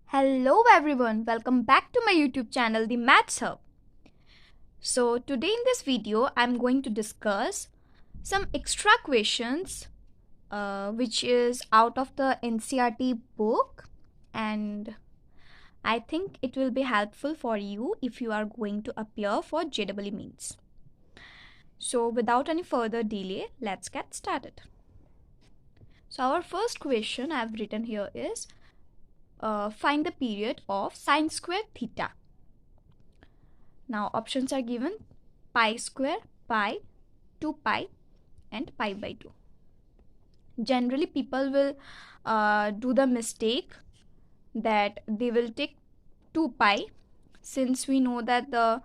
Hello everyone, welcome back to my YouTube channel, The Maths Hub. So today in this video, I'm going to discuss some extra questions which is out of the NCERT book, and I think it will be helpful for you if you are going to appear for JEE Mains. So without any further delay, let's get started. So our first question I've written here is find the period of sine square theta. Now options are given: pi square, pi, 2 pi and pi by 2. Generally people will do the mistake that they will take 2 pi, since we know that the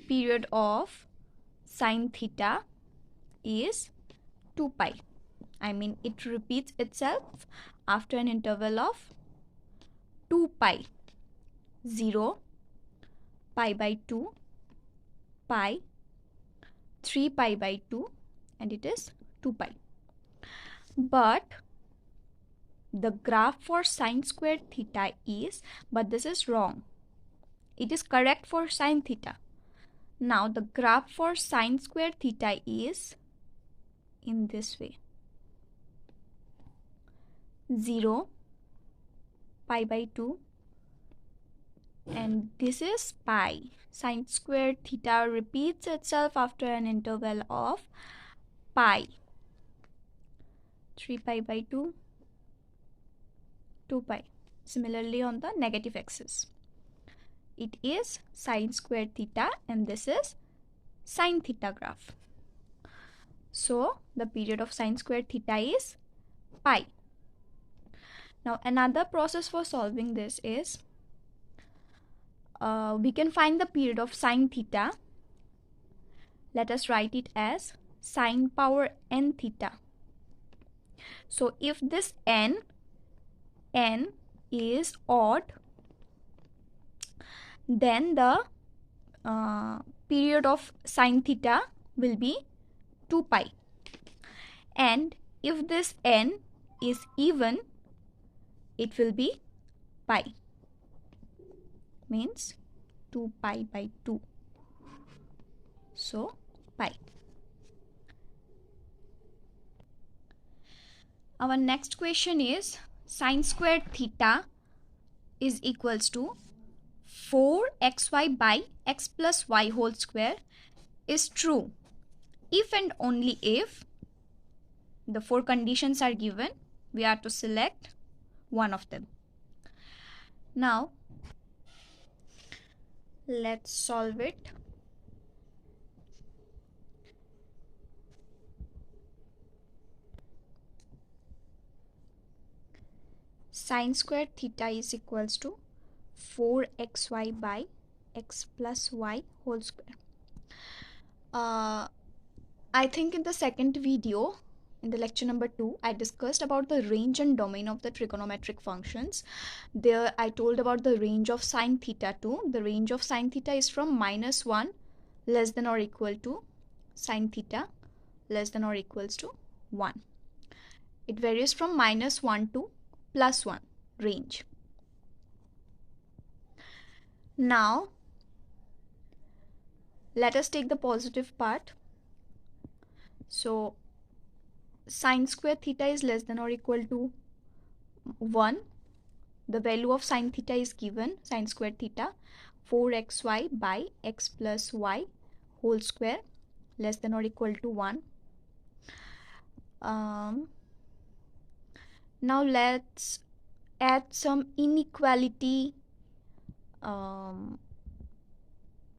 period of sine theta is 2 pi. I mean, it repeats itself after an interval of 2 pi. 0, pi by 2, pi, 3 pi by 2, and it is 2 pi. But the graph for sine squared theta is, but this is wrong. It is correct for sine theta. Now the graph for sine squared theta is in this way: 0, pi by 2, and this is pi. Sine squared theta repeats itself after an interval of pi. 3 pi by 2, 2 pi. Similarly on the negative axis, it is sine squared theta and this is sine theta graph. So the period of sine squared theta is pi. Now another process for solving this is we can find the period of sine theta. Let us write it as sine power n theta. So if this n is odd, then the period of sine theta will be 2 pi. And if this n is even, it will be pi. Means 2 pi by 2. So pi. Our next question is sine squared theta is equals to 4xy by x plus y whole square is true if and only if the 4 conditions are given. We are to select one of them. Now let's solve it. Sine squared theta is equals to 4xy by x plus y whole square. I think in the second video, in the lecture number 2, I discussed about the range and domain of the trigonometric functions. There I told about the range of sine theta too. The range of sine theta is from -1 less than or equal to sine theta less than or equals to 1. It varies from -1 to +1 range. Now let us take the positive part. So sine square theta is less than or equal to 1. The value of sine theta is given, sine square theta, 4xy by x plus y whole square less than or equal to 1. Now let's add some inequality,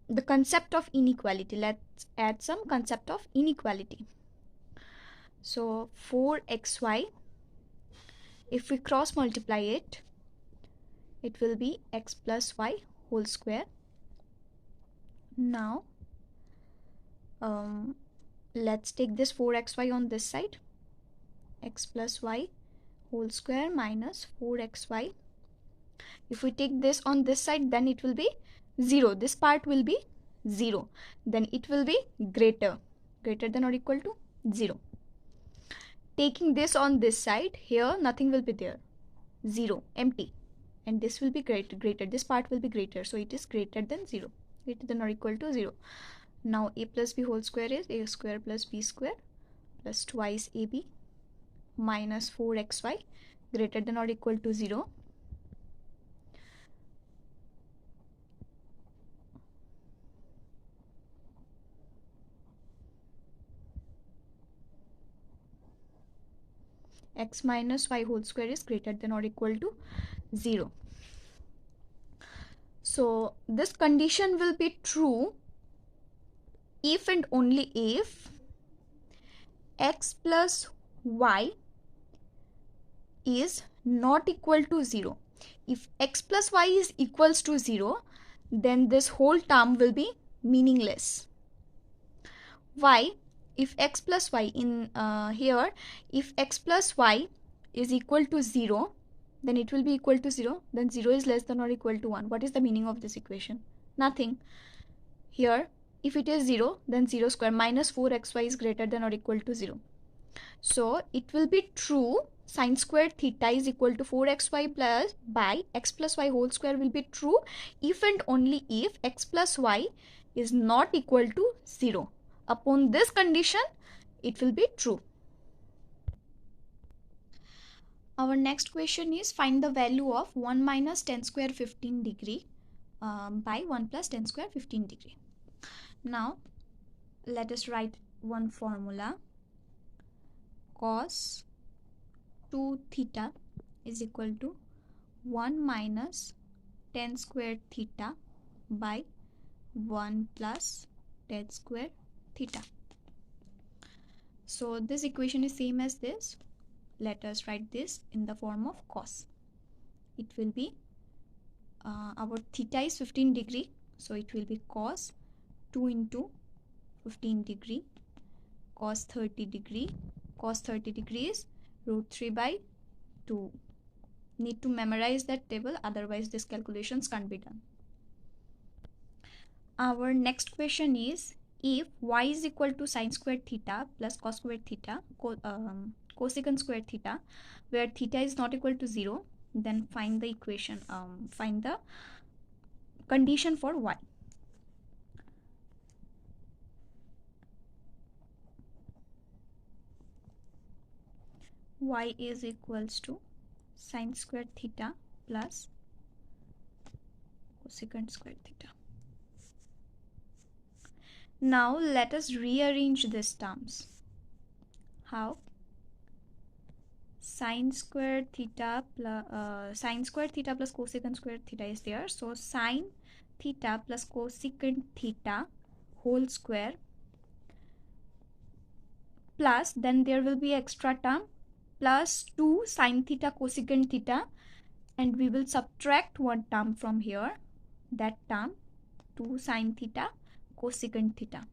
the concept of inequality. Let's add some concept of inequality. So 4xy, if we cross multiply it, it will be x plus y whole square. Now let's take this 4xy on this side, x plus y whole square minus 4xy. If we take this on this side, then it will be 0. This part will be 0. Then it will be greater than or equal to 0. Taking this on this side, here nothing will be there. 0, empty, and this will be greater, this part will be greater, so it is greater than 0, greater than or equal to 0. Now a plus b whole square is a square plus b square plus twice ab minus 4xy greater than or equal to 0. X minus y whole square is greater than or equal to 0. So this condition will be true if and only if x plus y is not equal to 0. If x plus y is equals to 0, then this whole term will be meaningless. Why? If x plus y in here, if x plus y is equal to 0, then it will be equal to 0, then 0 is less than or equal to 1. What is the meaning of this equation? Nothing. Here, if it is 0, then 0 square minus 4xy is greater than or equal to 0. So it will be true sine squared theta is equal to 4xy plus by x plus y whole square will be true if and only if x plus y is not equal to 0. Upon this condition, it will be true. Our next question is find the value of 1 minus 10 square 15 degree by 1 plus 10 square 15 degree. Now, let us write one formula. Cos 2 theta is equal to 1 minus 10 square theta by 1 plus 10 square theta. So this equation is same as this. Let us write this in the form of cos. It will be our theta is 15 degree, so it will be cos 2 into 15 degree cos 30 degree. Cos 30 degree is root 3 by 2. Need to memorize that table, otherwise these calculations can't be done. Our next question is, if y is equal to sine squared theta plus cos squared theta, cosecant squared theta, where theta is not equal to 0, then find the equation, find the condition for y. Y is equals to sine squared theta plus cosecant squared theta. Now let us rearrange these terms. How? Sine squared theta plus cosecant squared theta is there. So sine theta plus cosecant theta whole square plus, then there will be extra term, plus 2 sine theta cosecant theta, and we will subtract one term from here, that term 2 sine theta cosecant theta.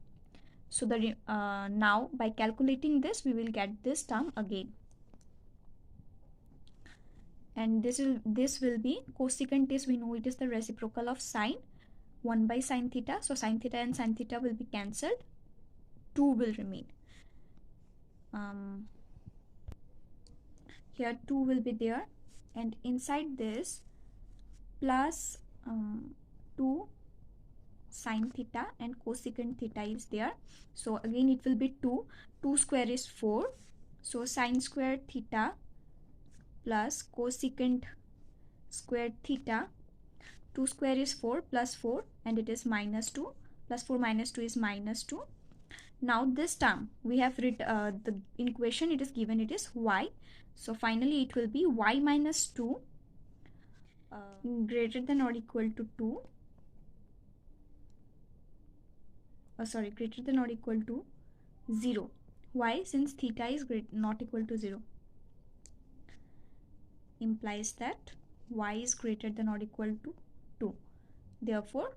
So the now by calculating this, we will get this term again, and this will be cosecant is, we know it is the reciprocal of sine, 1 by sine theta, so sine theta and sine theta will be cancelled, 2 will remain. Here 2 will be there, and inside this plus 2 sine theta and cosecant theta is there. So again it will be 2 square is 4, so sine squared theta plus cosecant squared theta, 2 square is 4 plus 4, and it is minus 2, plus 4 minus 2 is minus 2. Now this term we have written, the equation it is given, it is y, so finally it will be y minus 2 greater than or equal to 2, greater than or equal to 0. Why? Since theta is not equal to 0, implies that y is greater than or equal to 2. Therefore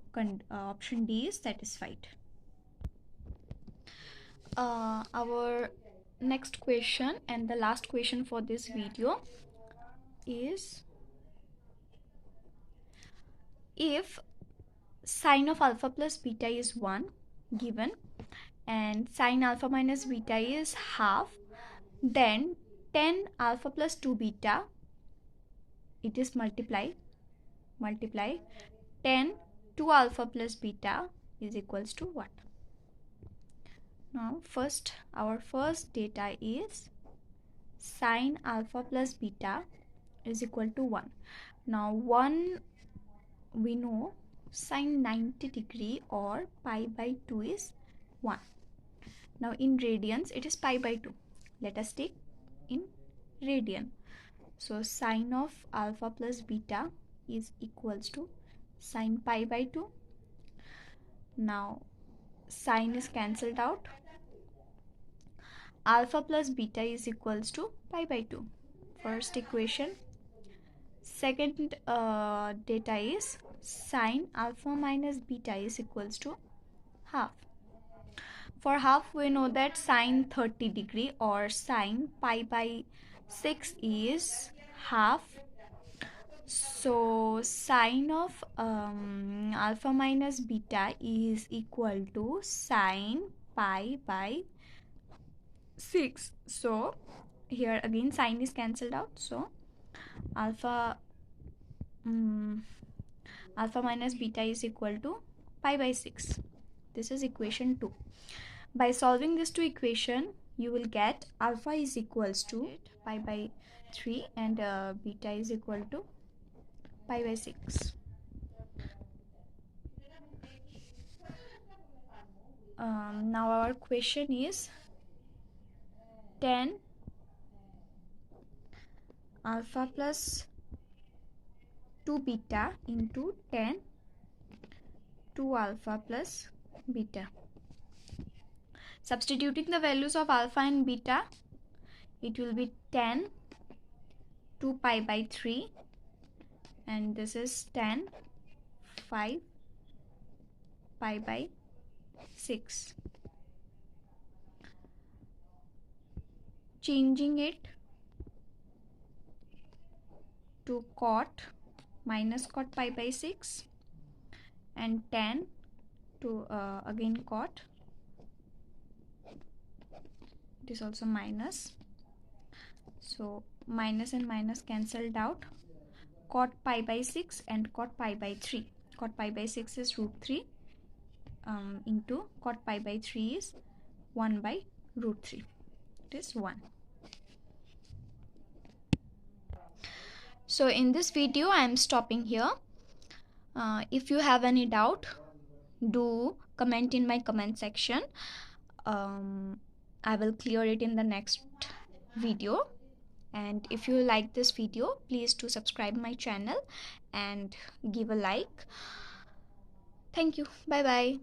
option D is satisfied. Our next question and the last question for this video is, if sine of alpha plus beta is 1 given and sine alpha minus beta is half, then tan alpha plus 2 beta it is multiply 10 to alpha plus beta is equals to what? Now our first data is sine alpha plus beta is equal to 1. Now 1, we know sine 90 degree or pi by 2 is 1. Now in radians it is pi by 2. Let us take in radian. So sine of alpha plus beta is equals to sine pi by 2. Now sine is cancelled out. Alpha plus beta is equals to pi by 2. First equation. Second data is sine alpha minus beta is equals to half. For half, we know that sine 30 degree or sine pi by 6 is half. So sine of alpha minus beta is equal to sine pi by 6. So here again sine is cancelled out. So alpha minus beta is equal to pi by 6. This is equation 2. By solving this two equation, you will get alpha is equals to pi by 3 and beta is equal to pi by 6. Now our question is 10 alpha plus 2 beta into 10 2 alpha plus beta. Substituting the values of alpha and beta, it will be 10 2 pi by 3 and this is 10 5 pi by 6. Changing it to cot minus cot pi by 6 and 10 to again cot, it is also minus, so minus and minus cancelled out. Cot pi by 6 and cot pi by 3. Cot pi by 6 is root 3 into cot pi by 3 is 1 by root 3. It is 1. So in this video I am stopping here. If you have any doubt, do comment in my comment section. I will clear it in the next video. And if you like this video, please do subscribe my channel and give a like. Thank you. Bye bye.